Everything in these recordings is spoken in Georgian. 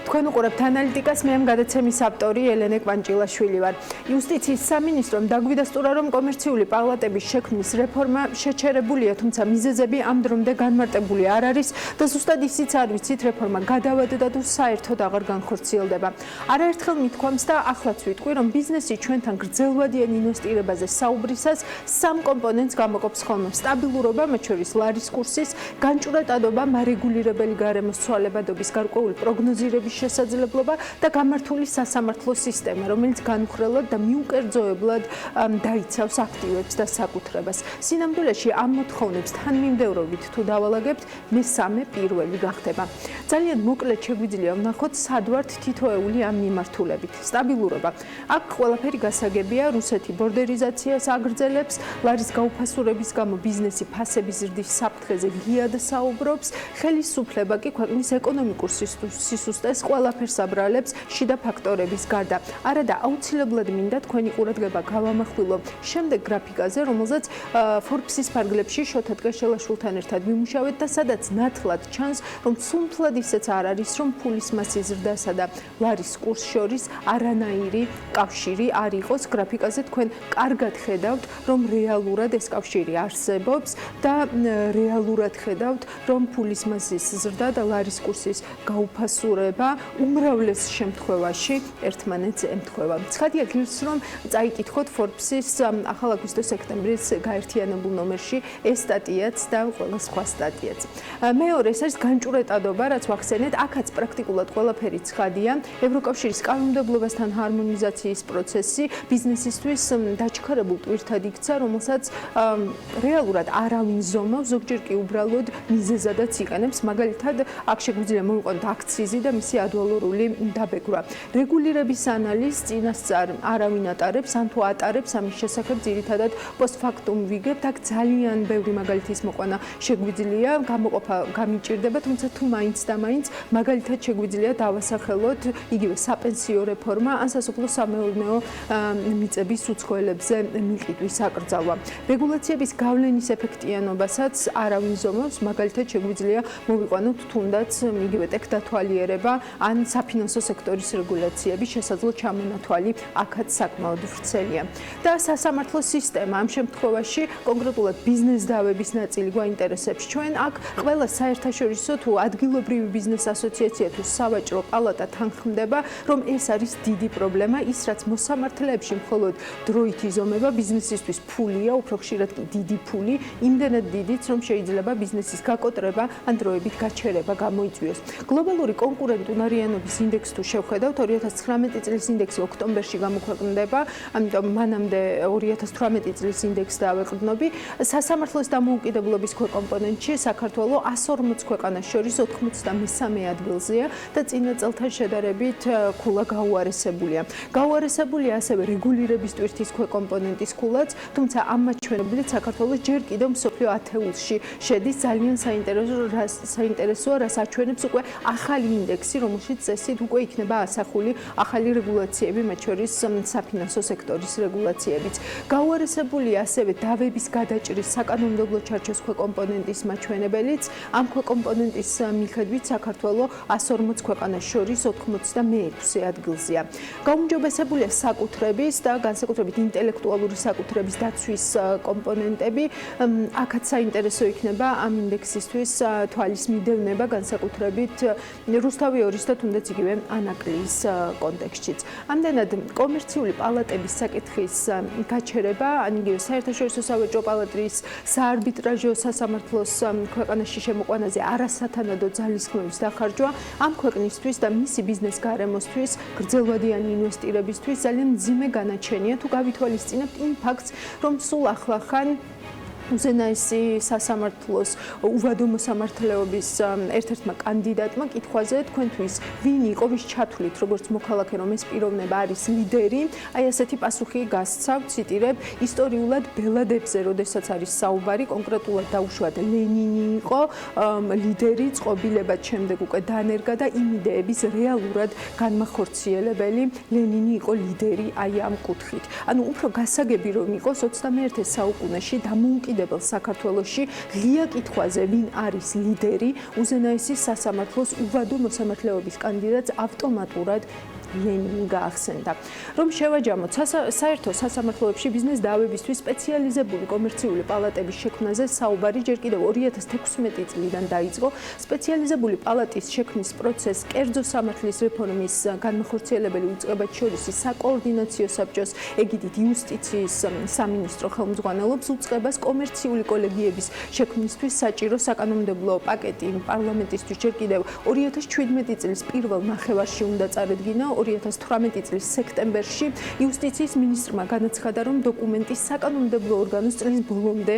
თქვენ უყურებთ ანალიტიკას, მე ამ გადაცემის ავტორი ელენე კვანჭილაშვილი ვარ. იუსტიციის სამინისტრომ დაგვიდასტურა, რომ კომერციული პალატების შექმნის რეფორმა შეჩერებულია, თუმცა მიზეზები ამ დრომდე განმარტებული არ არის და ზუსტად ისიც არ ვიცით, რეფორმა გადავადდა თუ საერთოდ აღარ განხორციელდება. არაერთხელ მithქვამს და ახლაც ვიტყვი, რომ ბიზნესი ჩვენთან გრძელვადიან ინვესტირებაზე საუბრისას სამ კომპონენტს გამოყოფს ხოლმე: სტაბილურობა, მათ შორის ლარის კურსის, განჭვრეტადობა, მარეგულირებელი გარემოს ცვალებადობის გარკვეული პროგნოზირების შესაძლებლობა და გამართული სასამართლო სისტემა, რომელიც განუხრელად და მიუკერძოებლად დაიცავს აქტივებს და საკუთრებას. სინამდვილეში ამ მოთხოვნებს თანმიმდევრობით თუ დავალაგებთ, მესამე პირველი გახდება. ძალიან მოკლედ შეგვიძლია ვნახოთ, სად ვართ თითოეული ამ მიმართულებით. სტაბილურობა. აქ ყველაფერი გასაგებია, რუსეთი ბორდერიზაციას აგრძელებს, ლარის გაუფასურების გამო ბიზნესი ფასების ზრდის საფრთხეზე ღიად საუბრობს, ხელისუფლება კი ქვეყნის ეკონომიკურ სისუსტეს ყველაფერს აბრალებს შიდა ფაქტორების გარდა. არადა აუცილებლად მინდა თქვენი ყურადღება გავამახვილო შემდეგ გრაფიკაზე, რომელზეც Forbes-ის ფარგლებში შოთა დგაშელაშვილთან ერთად ვიმუშავეთ და სადაც ნათლად ჩანს, რომ სუნთლად ისეც არ არის, რომ ფულის მასის ზრდასა და ლარის კურს შორის არანაირი კავშირი არ იყოს. გრაფიკაზე თქვენ კარგად ხედავთ, რომ რეალურად ეს კავშირი არსებობს და რეალურად ხედავთ, რომ ფულის მასის ზრდა და ლარის კურსის გაუფასურება უმრავლეს შემთხვევაში ერთმანეთს ემთხვევა. ცხადია გირს, რომ წაიკითხოთ Forbes-ის ახალ აგვისტო-სექტემბრის გაერთიანებულ ნომერში ეს სტატიაც და ყველა სხვა სტატიაც. მეორე, ეს არის განჭვრეტადობა, რაც ვახსენეთ, აქაც პრაქტიკულად ყველაფერი ცხადია. ევროკავშირის კანონმდებლობასთან ჰარმონიზაციის პროცესი ბიზნესისთვის დაჩქარებულ ტვირთად იქცა, რომელსაც რეალურად არავინ ზომავს, ზოგჯერ კი უბრალოდ მიზეზადაც იყენებს. მაგალითად, აქ შეგვიძლია მოვიყვანოთ აქციზი და მისი ადვალორული დაბეგვრა. რეგულირების ანალიზს წინასწარ არავინ ატარებს, ან თუ ატარებს, ამის შესახებ ძირითადად პოსტფაქტუმ ვიგებთ. აქ ძალიან ბევრი მაგალითის მოყვანა შეგვიძლია, გამოყოფა გამიჭირდება, თუმცა თუ მაინც და მაინც მაგალითად შეგვიძლია დავასახელოთ იგივე საპენსიო რეფორმა, ან სასოფლო-სამეურნეო მიწების უცხოელებზე მიყიდვის აკრძალვა. რეგულაციების გავლენის ეფექტიანობასაც არავინ ზომავს, მაგალითად შეგვიძლია მოვიყვანოთ თუნდაც იგივე ტექდათვალიერება ან საფინანსო სექტორის რეგულაციები, შესაძლო ჩამონათვალი აქაც საკმაოდ ვრცელია. და სასამართლო სისტემა ამ შემთხვევაში კონკრეტულად ბიზნესდავების ნაწილი გვაინტერესებს ჩვენ. აქ ყველა საერთაშორისო თუ ადგილობრივი ბიზნეს ასოციაცია თუ სავაჭრო პალატა თანხმდება, რომ ეს არის დიდი პრობლემა, ის რაც მოსამართლეებში მხოლოდ დროით იზომება, ბიზნესისთვის ფულია, უფრო ხშირად კი დიდი ფული, იმდენად დიდიც, რომ შეიძლება ბიზნესის გაკოტრება ან დროებით გაჩერება გამოიწვიოს. გლობალური კონკურენტუნარიანობის ინდექსს თუ შევხედავთ, 2019 წლის ინდექსი ოქტომბერში გამოქვეყნდება, ამიტომ მანამდე 2018 წლის ინდექსს დავეყრდნობი. სასამართლოს დამოუკიდებლობის ქვეკომპონენტში საქართველო 140 ქვეყანას შორის 93 ადგილზეა და წინა წელთან შედარებით ქულა გაუარესებულია. გაუარესებულია ასევე რეგულირების ტვირთის ქვეკომპონენტის ქულაც, თუმცა ამ მაჩვენებლით საქართველო ჯერ კიდევ მსოფლიო ათეულში შედის. ძალიან საინტერესოა, რას აჩვენებს უკვე ახალი ინდექსი, რომელშიც წესით უკვე იქნება ასახული ახალი რეგულაციები, მათ შორის საფინანსო სექტორის რეგულაციებიც. გაუარესებულია ასევე დავების გადაჭრის საკანონმდებლო ჩარჩოს ქვეკომპონენტის მაჩვენებელიც. ამ ქვეკომპონენტის მიხედვით საქართველო 140 ქვეყანას შორის 86 ადგილზეა. გაუმჯობესებულია საკუთრების და განსაკუთრებით ინტელექტუალური საკუთრების დაცვის კომპონენტები. აქაც საინტერესო იქნება ამ ინდექსისთვის თვალის მიდევნება, განსაკუთრებით რუსთავი 2-ის და თუნდაც იგივე ანაკლიის კონტექსტშიც. ამდენად კომერციული პალატების საკითხის გაჩერება, ან იგივე საერთაშორისო სავაჭრო პალატის საარბიტრაჟო სასამართლოს ქვეყანაში შემოყვანაზე არასათანადო ძალისხმევის დახარჯვა ამ ქვეყნისთვის და მისი ბიზნეს გარემოსთვის, გრძელვადიანი ინვესტირებისთვის ძალიან მძიმე განაჩენია, თუ გავითვალისწინებთ იმ ფაქტს, რომ სულ ახლახან უზენაესი სასამართლოს უვადო მოსამართლეობის ერთ-ერთმა კანდიდატმა კითხვაზე თქვენთვის ვინ იყო, ვის ჩათვლით, როგორც მოქალაქე, რომ ეს პიროვნება არის ლიდერი, აი ასეთი პასუხი გასცა, ვციტირებ, ისტორიულად ბელადებზე, როდესაც არის საუბარი, კონკრეტულად დაუშვათ ლენინი იყო ლიდერი, წყობილებად შემდეგ უკვე დანერგა და იმ იდეების რეალურად განმახორციელებელი ლენინი იყო ლიდერი აი ამ კუთხით. ანუ უფრო გასაგები რომ იყოს 21 საუკუნეში დამოუკიდებლად დამოუკიდებელ საქართველოში ღია კითხვაზე ვინ არის ლიდერი უზენაესი სასამართლოს უვადო მოსამართლეობის კანდიდატს ავტომატურად ლენინი გაახსენდა. რომ შევაჯამოთ საერთო სასამართლოებში ბიზნეს დაავებისთვის სპეციალიზებული კომერციული პალატების შექმნაზე საუბარი ჯერ კიდევ 2016 წლიდან დაიწყო. სპეციალიზებული პალატის შექმნის პროცესს კერძო სამართლის რეფორმის განმახორციელებელი უწყებათშორისი საკოორდინაციო საბჭოს ეგიდით იუსტიციის სამინისტრო ხელმძღვანელობს უწყებას კომერციული კოლეგიების შექმნისთვის საჭირო საკანონმდებლო პაკეტი პარლამენტისთვის ჯერ კიდევ 2017 წლის პირველ ნახევარში უნდა წარადგინა. 2018 წლის სექტემბერში იუსტიციის მინისტრმა განაცხადა, რომ დოკუმენტი საკანონმდებლო ორგანოს წლის ბოლომდე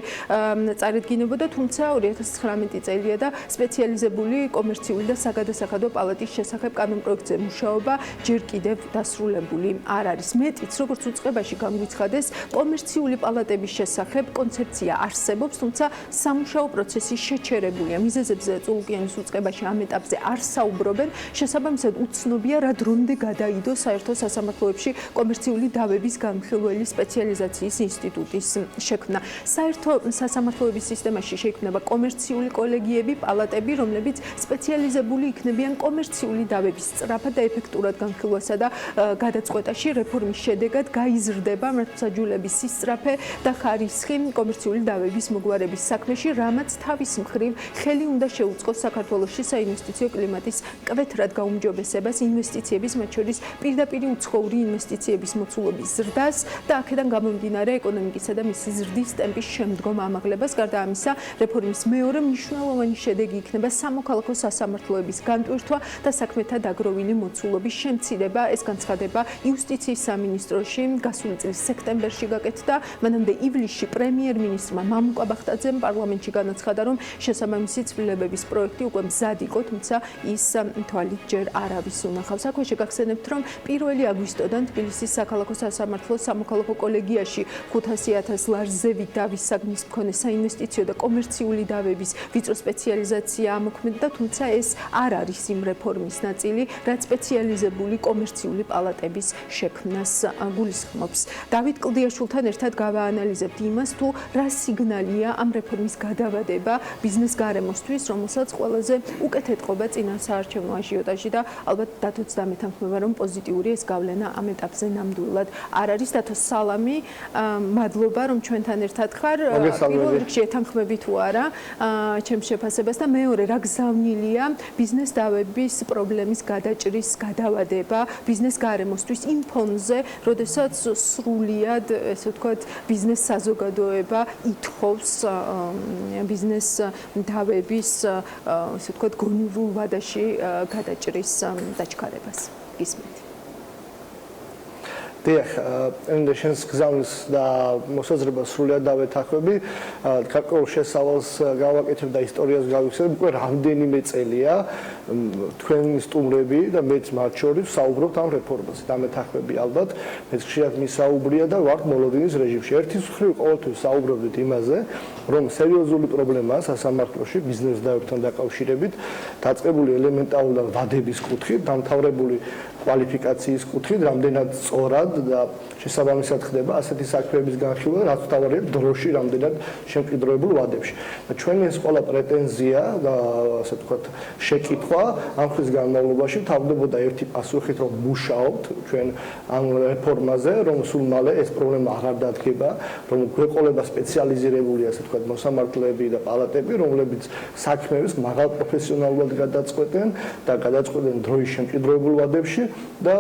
წარადგინებოდა, თუმცა 2019 წელია და სპეციალიზებული კომერციული და საგადასახადო პალატის შესახებ კანონპროექტზე მუშაობა ჯერ კიდევ დასრულებული არ არის. მეტიც, როგორც უწყებაში განგვიცხადეს, კომერციული პალატების შესახებ კონცეფცია არსებობს, თუმცა სამუშაო პროცესი შეჩერებულია. მიზეზებზე წულუკიანის უწყებაში ამ ეტაპზე არ საუბრობენ, შესაბამისად უცნობია რა დრომდე გადაიდო საერთო სასამართლოებში კომერციული დავების განხილველი სპეციალიზაციის ინსტიტუტის შექმნა. საერთო სასამართლოების სისტემაში შეიქმნება კომერციული კოლეგიები, პალატები, რომლებიც სპეციალიზებული იქნებიან კომერციული დავების სწრაფად და ეფექტურად განხილვასა და გადაწყვეტაში. რეფორმის შედეგად გაიზრდება მართლმსაჯულების სისწრაფე და ხარისხი კომერციული დავების მოგვარების საქმეში, რამაც თავის მხრივ ხელი უნდა შეუწყოს საქართველოში საინვესტიციო კლიმატის მკვეთრად გაუმჯობესებას, ინვესტიციების მათ შორის პირდაპირ უცხოური ინვესტიციების მოცულობის ზრდას და აქედან გამომდინარე ეკონომიკისა და მისი ზრდის ტემპის შემდგომ ამაღლებას. გარდა ამისა, რეფორმის მეორე მნიშვნელოვანი შედეგი იქნება სამოქალაქო სასამართლოების განტვირთვა და საქმეთა დაგროვილი მოცულობის შემცირება. ეს განცხადება იუსტიციის სამინისტროში გასული წლის სექტემბერში გაკეთდა. მანამდე ივლისში პრემიერ-მინისტრმა მამუკა ბახტაძემ პარლამენტში განაცხადა, რომ შესაბამისი ცვლილებების პროექტი უკვე მზად იყო, თუმცა ის თვალით ჯერ არავის უნახავს. აქვე შეგახსენებთ, რომ 1 აგვისტოდან თბილისის საქალაქო სასამართლოს სამოქალაქო კოლეგიაში 500,000 ლარზევით დავის საგნის მქონე საინვესტიციო და კომერციული დავების ვიწრო სპეციალიზაცია ამოქმედდა, თუმცა ეს არ არის იმ რეფორმის ნაწილი, რაც სპეციალიზებული კომერციული პალატების შექმნას გულისხმობს. დავით კლდიაშვილთან ერთად გავაანალიზებთ იმას, თუ რა სიგნალია ამ რეფორმის გადავადება ბიზნეს გარემოსთვის, რომელსაც ყველაზე უკეთ ეტყობა წინა საარჩევნო აჟიოტაჟი და ალბათ დათოც დამეთანხმება, რომ პოზიტიური ეს გავლენა ამ ეტაპზე ნამდვილად არ არის. დათო, სალამი, მადლობა, რომ ჩვენთან ერთად ხარ. პირველ რიგში ეთანხმები თუ არა ჩემს შეფასებას და მეორე, რა გზავნილია ბიზნეს დავების პრობლემის გადაჭრის გადავადება ბიზნეს გარემოსთვის იმ ფონზე, როდესაც სრულიად, ესე ვთქვათ, ბიზნეს საზოგადოება ითხოვს ბიზნეს დავების, ესე ვთქვათ, გონივრულ ვადაში გადაჭრის დაჩქარებას. გისმენთ. დიახ, ენდე შენს გზავნის და მოსაზრებას სრულად დავეთანხმები. გარკვეულ შესავალს გავაკეთებ და ისტორიას გავიხსენებ. უკვე რამდენიმე წელია თქვენი სტუმრები და მეც მათ შორის საუბრობთ ამ რეფორმაზე. დამეთანხმები ალბათ, მეც ხშირად მისაუბრია და ვართ მოლოდინის რეჟიმში. ერთის მხრივ ყოველთვის საუბრობდით იმაზე, რომ სერიოზული პრობლემაა სასამართლოში ბიზნეს დავებთან დაკავშირებით, დაწყებული ელემენტარულად ვადების კუთხით, დამთავრებული კვალიფიკაციის კუთხით, რამდენად სწორად და შესაბამისად ხდება ასეთი საქმეების განხილვა, რაც თავარია დროში რამდენად შემყიდროებულ ვადებში. და ჩვენი ეს ყველა პრეტენზია და ასე ვთქვათ, შეკითხვა ამ ხნის განმავლობაში თავდებოდა ერთი პასუხით, რომ მუშაობთ ჩვენ ამ რეფორმაზე, რომ სულ მალე ეს პრობლემა აღარ დადგება, რომ გვეყოლება სპეციალიზირებული ასე ვთქვათ, მოსამართლეები და პალატები, რომლებიც საქმეებს მაღალ პროფესიონალურად გადაწყვეტენ და გადაწყვეტენ დროის შემყიდროებულ ვადებში და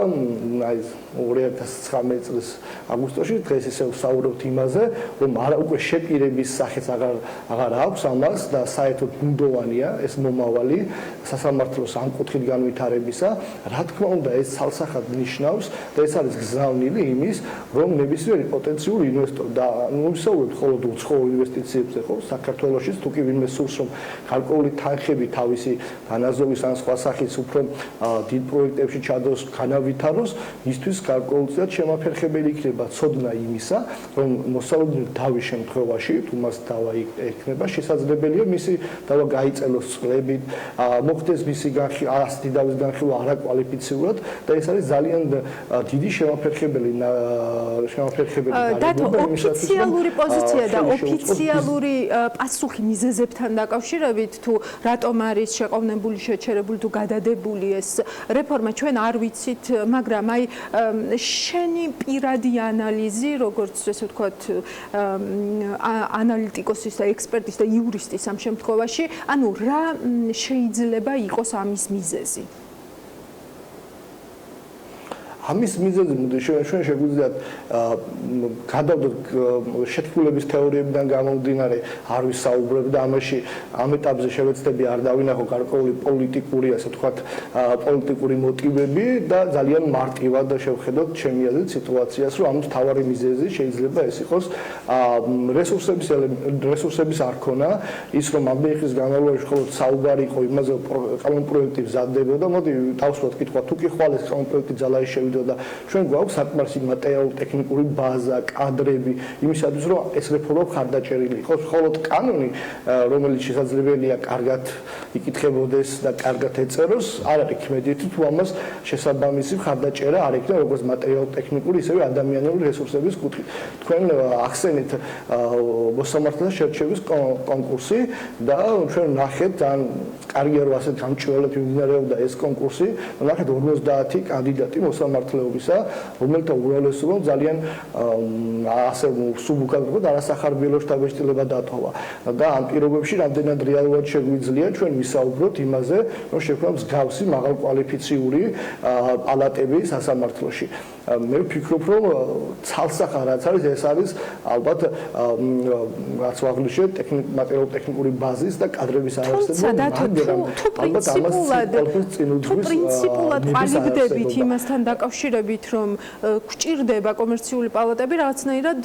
აი 2019 წლის აგვისტოში დღეს ისე ვსაუბრობთ იმაზე, რომ უკვე შეპირების სახეც აღარ აქვს ამას და საერთოდ ბუნდოვანია ეს მომავალი სასამართლოს ამ კუთხით განვითარებისა. რა თქმა უნდა, ეს ცალსახად ნიშნავს და ეს არის გზავნილი იმის, რომ ნებისმიერი პოტენციური ინვესტორი და ვისაუბრებთ მხოლოდ უცხოურ ინვესტიციებზე, ხო, საქართველოში თუ კი ვინმე სურს, რომ გარკვეული თანხები თავისი განაზომვის ან სხვა სახის უფრო დიდ პროექტებში ჩადოს, განავითაროს, ისთვის გარკვეულწილად შემაფერხებელი შესაძლებელი იქნება ცოდნა იმისა, რომ მოსწავლეების დავის შემთხვევაში, თუ მას დავა ექნება, შესაძლებელია მისი დავა გაიწელოს წყლებით, მოხდეს მისი ასეთი დავის განხილვა არაკვალიფიციურად და ეს არის ძალიან დიდი შემაფერხებელი დათო, ოფიციალური პოზიცია და ოფიციალური პასუხი მიზეზებთან დაკავშირებით, თუ რატომ არის შეყოვნებული, შეჩერებული თუ გადადებული ეს რეფორმა, ჩვენ არ ვიცით, მაგრამ აი შენი პირადი ანალიზი, როგორც ესე ვთქვათ, ანალიტიკოსის და ექსპერტის და იურისტის ამ შემთხვევაში, ანუ რა შეიძლება იყოს ამის მიზეზი? ამის მიზეზი ჩვენ შეგვიძლიათ გადავდოთ შეთქმულების თეორიებიდან გამომდინარე, არ ვისაუბრებ და ამ ეტაპზე შევეცდები არ დავინახო გარკვეული პოლიტიკური, ასე ვთქვათ, პოლიტიკური მოტივები და ძალიან მარტივად შევხედოთ ჩემი აზრით სიტუაციას, რომ ამის მთავარი მიზეზი შეიძლება ეს იყოს რესურსების არქონა, ის რომ ამდენი ხნის განმავლობაში მხოლოდ საუბარი იყო იმაზე, რომ პროექტი მზადდებოდა, მოდი დავსვათ კითხვა, თუ კი ხვალ ეს პროექტი ძალაში შევიდა და ჩვენ გვაქვს საკმარისი მატერიალურ-ტექნიკური ბაზა, კადრები იმისათვის, რომ ეს რეფორმა ხარდაჭერილი იყოს. მხოლოდ კანონი, რომელიც შესაძლებელია კარგად იკითხებოდეს და კარგად ეწეროს, არ არის ქმედითი, თუ ამას შესაბამისი ხარდაჭერა არ ექნება როგორც მატერიალურ-ტექნიკური, ისევე ადამიანური რესურსების კუთხით. თქვენ ახსენეთ მოსამართლეთა შერჩევის კონკურსი და ჩვენ ნახეთ, ძალიან კარგია რომ ასეთ გამჭვირვალედ მიმდინარეობდა ეს კონკურსი, ნახეთ 50 კანდიდატი მოსამართლეობისა, რომელთა უმრავლესობა ძალიან ასე სუბუქად ვთქვათ, არასახარბიელო შთაბეჭდილება დათოვა. და ამ პირობებში რამდენად რეალურად შეგვიძლია ჩვენ ვისაუბროთ იმაზე, რომ შექმნა მსგავსი მაღალკვალიფიციური პალატები სასამართლოში. მე ვფიქრობ, რომ ცალსახა რაც არის, ეს არის ალბათ რაც ვაღნიშნე მატერიალურ-ტექნიკური ბაზის და კადრების არარსებობა, მაგრამ ალბათ ამას პრინციპულად ყალიბდებით იმასთან დაკავშირებით, რომ გვჭირდება კომერციული პალატები, რაღაცნაირად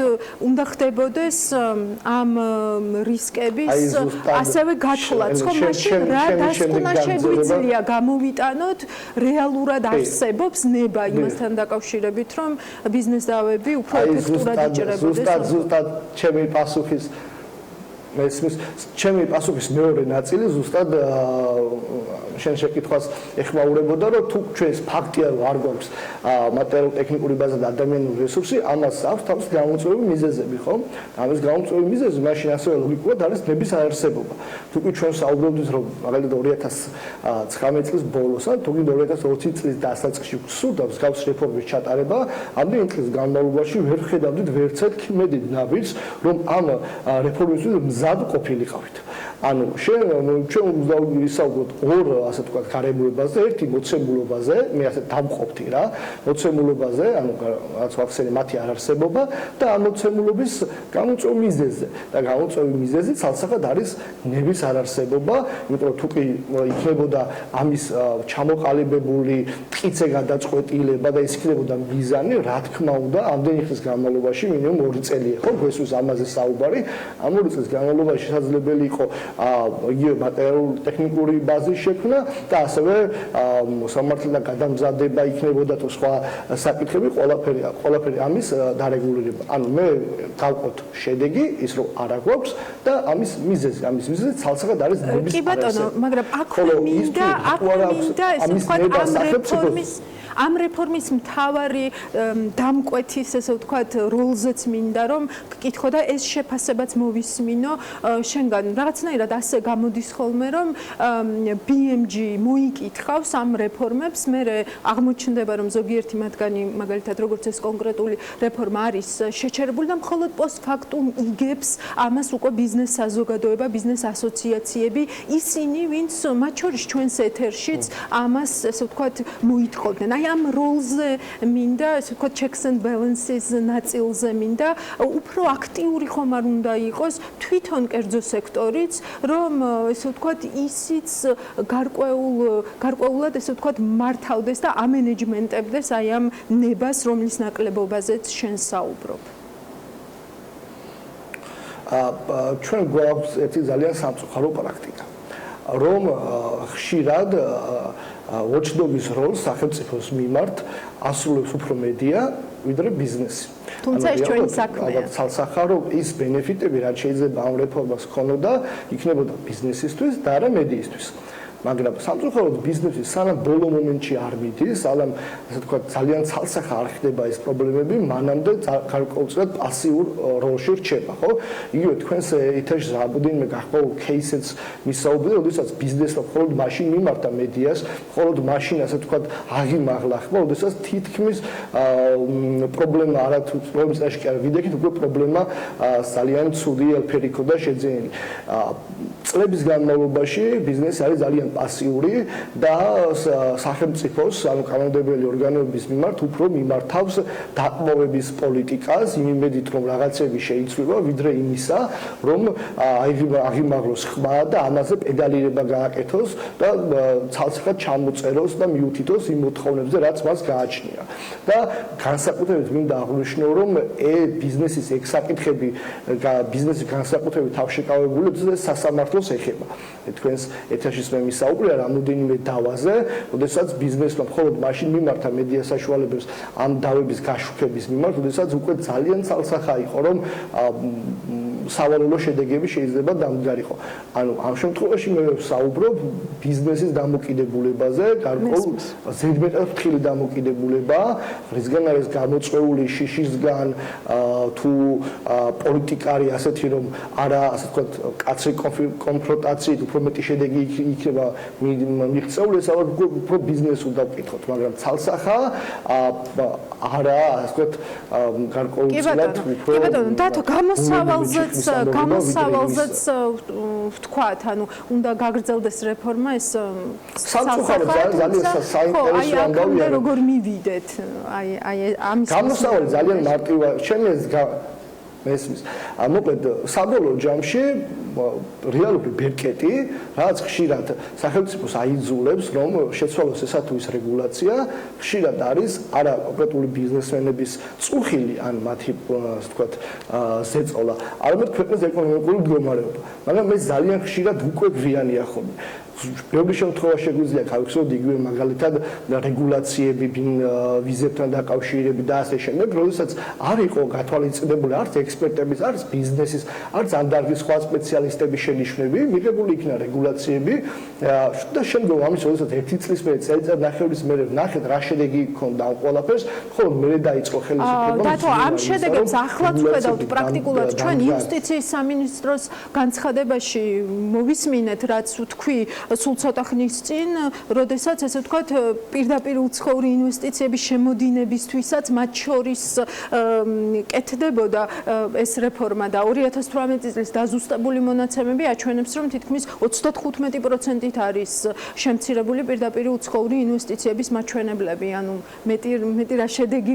უნდა ხდებოდეს ამ რისკების ასევე გათვლა. ხო, მაშინ რა დასკვნა შეგვიძლია გამოვიტანოთ, რეალურად არსებობს ნება იმასთან დაკავშირებით, რომ ბიზნეს დავები უფრო ეფექტურად იჭრებოდეს. ზუსტად ჩემი პასუხის ჩემი პასუხის მეორე ნაწილი ზუსტად შენ შეკითხვას ეხმაურებოდა, რომ თუ ჩვენს ფაქტია რომ არ გვაქვს მატერიალურ-ტექნიკური ბაზა და ადამიანური რესურსი, ამას აქვს თავის გამოწვეული მიზეზები, ხო? ამის გამოწვეული მიზეზი მაშინ ასევე ლოგიკურად არის ნების არარსებობა. თუ კი ჩვენ საუბრობთ, რომ მაგალითად 2019 წლის ბოლოს, ან თუ კი 2020 წლის დასაწყისში სურდა მსგავსი რეფორმის ჩატარება, ამდენი წლის განმავლობაში ვერ ხედავდით ვერც ერთ ქმედით ნაბიჯს, რომ ამ რეფორმისთვის მზად ყოფილიყავით. ანუ ჩვენ ვისაუბროთ ორ ასე ვთქვათ გარემოებაზე, ერთი მოცემულობაზე, მე ასე დავყოფთი რა, მოცემულობაზე, ანუ რაც ვახსენე მათი არარსებობა და ამ მოცემულობის გამოწვევის მიზეზზე. და გამოწვევის მიზეზი ცალსახად არის ნების არარსებობა, იმიტომ რომ თუ კი იქნებოდა ამის ჩამოყალიბებული მტკიცე გადაწყვეტილება და ის იქნებოდა მიზანი, რა თქმა უნდა, ამდენი ხნის განმავლობაში მინიმუმ 2 წელია, ხო, გვესვის ამაზე საუბარი, ამ 2 წლის განმავლობაში შესაძლებელი იყო იგივე მატერიალურ-ტექნიკური ბაზის შექმნა და ასევე მოსამართლეთა გადამზადება იქნებოდა თუ სხვა საკითხები, ყველაფერი ამის დარეგულირება. ანუ მე გავყოთ შედეგი, ის რომ არა გვაქვს და ამის მიზეზი ცალსახად არის ნების კი ბატონო, მაგრამ აქვე მინდა ესე ვთქვათ ამ რეფორმის მთავარი დამკვეთის ესე ვთქვათ როლზეც მინდა რომ გკითხო და ეს შეფასებაც მოვისმინო შენგან რაღაცნაირად ასე გამოდის ხოლმე რომ BMG მოიკითხავს ამ რეფორმებს მე აღმოჩნდება რომ ზოგიერთი მათგანი მაგალითად როგორც ეს კონკრეტული რეფორმა არის შეჩერებული და მხოლოდ პოსტფაქტუმ იგებს ამას უკვე ბიზნეს საზოგადოება ბიზნეს ასოციაციები ისინი ვინც მათ შორის ჩვენს ეთერშიც ამას ესე ვთქვათ მოითხოვდნენ აი ამ როლზე მინდა ესე ვთქვათ checks and balances ნაწილზე მინდა უფრო აქტიური ხომ არ უნდა იყოს თვითონ კერძო სექტორიც რომ ესე ვთქვათ ისიც გარკვეულად ესე ვთქვათ მართავდეს და ამენეჯმენტებდეს აი ამ ნებას რომლის ნაკლებობაზეც შენ საუბრობ ჩვენ გვაქვს ერთი ძალიან სამწუხარო პრაქტიკა რომ ხშირად watchdog-ის როლს სახელმწიფოს მიმართ ასრულებს უფრო მედია ვიდრე ბიზნესი. თუმცა ეს ჩვენი საქმეა. ცალსახარო ის ბენეფიტები, რაც შეიძლება ამ რეფორმას ჰქონოდა, იქნებოდა ბიზნესისთვის და არა მედიისთვის. მაგრამ სამწუხაროდ ბიზნესი სანამ ბოლო მომენტში არ მიდის, სანამ ასე თქვა ძალიან ცალსახა არ ხდება ეს პრობლემები, მანამდე გარკვეულწილად პასიურ როლში რჩება, ხო? იგივე თქვენს ეთერში რამოდენიმე გახმოვ кейსებს მისაუბრეთ, როდესაც ბიზნესმა მხოლოდ მაშინ მიმართა მედიას, მხოლოდ მაშინ ასე თქვა აღიმაღლა, ხო? როდესაც თითქმის პრობლემა არა თუ პრობლემის წინაშე კი არ ვიდექით, უკვე პრობლემა ძალიან ცუდი ელფერი იყო და შეძენილი. წლების განმავლობაში ბიზნესი არის ძალიან პასიური და სახელმწიფოს, ანუ კანონმდებლელი ორგანოების მიმართ უფრო მიმართავს დაკმაყოფილების პოლიტიკას, იმ იმედით, რომ რაღაცები შეიცვლება, ვიდრე იმისა, რომ აღიმაღლოს ხმა და ამაზე პედალირება გააკეთოს და ცალსახად ჩამოწეროს და მიუთითოს იმ მოთხოვნებზე, რაც მას გააჩნია. და განსაკუთრებით მინდა აღვნიშნო, რომ ბიზნესის ეგ საკითხები, ბიზნესის განსაკუთრებით თავშეკავებულებს სასამართლოს ეხება. თქვენს ეთერშიც მე მისაუბრია რამოდენიმე დავაზე, როდესაც ბიზნესმა მხოლოდ მაშინ მიმართა მედია საშუალებებს ამ დავების გაშუქების მიმართ, როდესაც უკვე ძალიან ცალსახა იყო, რომ სავალალო შედეგები შეიძლება დამდგარიყო. ანუ ამ შემთხვევაში მე ვსაუბრობ ბიზნესის დამოკიდებულებაზე, გარკვეულ ზედმეტად ფრთხილი დამოკიდებულება, რისგან არის გამოწვეული შიშისგან თუ პოლიტიკარი ასეთი, რომ არა ასე ვთქვათ, კაცრი კონფრონტაციით უფრო მეტი შედეგი იქნება მიღწეული, ეს უფრო ბიზნესს უნდა ვკითხოთ, მაგრამ ცალსახა არა ასე ვთქვათ, გარკვეულწილად უფრო კი ბატონო, დათო გამოსავალზეც ვთქვათ, ანუ უნდა გაგრძელდეს რეფორმა ეს სამწუხაროდ ძალიან საინტერესო ამბავია. როგორ მივიდეთ? აი ამის გამოსავალი ძალიან მარტივია. ჩემი მესმის. მოკლედ საბოლოო ჯამში რეალური ბერკეტი, რაც ხშირად სახელმწიფოს აიძულებს, რომ შეცვალოს ესა თუ ის რეგულაცია, ხშირად არის არა კონკრეტული ბიზნესმენების წუხილი ან მათი ასე ვთქვათ ზეწოლა, არამედ ქვეყნის ეკონომიკური მდგომარეობა. მაგრამ ეს ძალიან ხშირად უკვე გვიანია ხოლმე. ბევრი შემთხვევა შეგვიძლია გავიხსენოთ იგივე მაგალითად რეგულაციები ვიზებთან დაკავშირებით და ასე შემდეგ, როდესაც არ იყო გათვალისწინებული არც ექსპერტების, არც ბიზნესის, არც ამ დარგის სხვა სპეციალისტების შენიშვნები, მიღებული იქნა რეგულაციები და შემდგომ ამის როდესაც 1 წლის მერე წელიწადნახევრის მერე ვნახეთ რა შედეგი ჰქონდა ამ ყველაფერს, ხოლო მერე დაიწყო ხელისუფლება. დათო, ამ შედეგებს ახლაც ვხედავთ პრაქტიკულად ჩვენ იუსტიციის სამინისტროს განცხადებაში მოვისმინეთ, რაც თქვი სულ ცოტა ხნის წინ, როდესაც ესე ვთქვათ, პირდაპირ უცხოური ინვესტიციების შემოდინებისთვისაც მათ შორის კეთდებოდა ეს რეფორმა და 2018 წლის დაზუსტებული მონაცემები აჩვენებს, რომ თითქმის 35%-ით არის შემცირებული პირდაპირ უცხოური ინვესტიციების მაჩვენებლები, ანუ მეტი რა შედეგი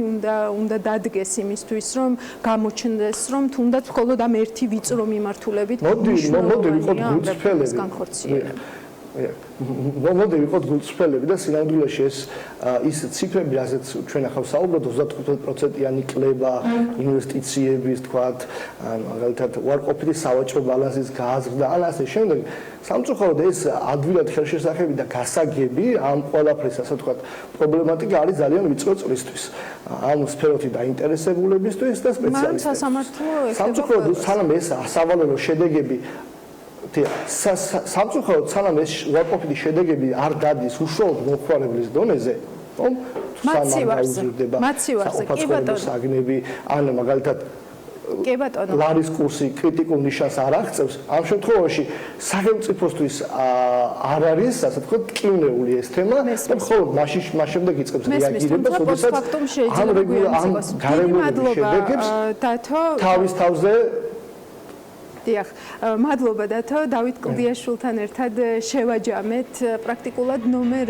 უნდა დადგეს იმისთვის, რომ გამოჩნდეს, რომ თუნდაც მხოლოდ ამ ერთი ვიწრო მიმართულებით მოდი ვიყოთ გულწრფელები. მოდი ვიყოთ გულწრფელები და სინამდვილეში ის ციფრები, რასაც ჩვენ ახლა ვსაუბრობთ, 35%-იანი კლება, ინვესტიციების, თქვათ, მაგალითად, უარყოფითი სავაჭრო ბალანსის გაზრდა, ან ასე შემდეგ. სამწუხაროდ ეს ადვილად ხელშესახები და გასაგები ამ ყველაფრის, ასე ვთქვათ, პრობლემატიკა არის ძალიან ვიწრო წლისთვის. ამ სფეროთი დაინტერესებულებისთვის და სპეციალისტებისთვის. სამწუხაროდ სანამ ეს სავალალო შედეგები სამწუხაროდ სანამ ეს უარყოფითი შედეგები არ დადის უშუალოდ მომხმარებლის დონეზე, რომ მაცივარზე, კი ბატონო, საგნები, ან მაგალითად კი ბატონო, ლარის კურსი კრიტიკულ ნიშანს არ აღწევს, ამ შემთხვევაში სახელმწიფოსთვის არ არის, ასე ვთქვათ, ტკივნეული ეს თემა და მხოლოდ მას შემდეგ იწყებს რეაგირებას, როდესაც ამ გარემოების შედეგებს თავის თავზე დიახ, მადლობა დათო, დავით კლდიაშვილთან ერთად შევაჯამეთ პრაქტიკულად ნომერ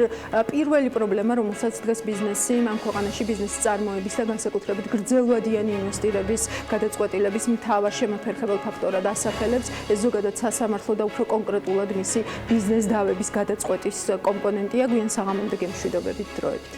პირველი პრობლემა, რომელსაც დღეს ბიზნესი, ამ ქვეყანაში ბიზნესის წარმოების და განსაკუთრებით გრძელვადიანი ინვესტირების გადაწყვეტილების მთავარ შემოფერხებელ ფაქტორად ასახელებს. ეს ზოგადად სასამართლო და უფრო კონკრეტულად მისი ბიზნეს დავების გადაწყვეტის კომპონენტია. გვიან საღამომდე გემშვიდობებით დროებით.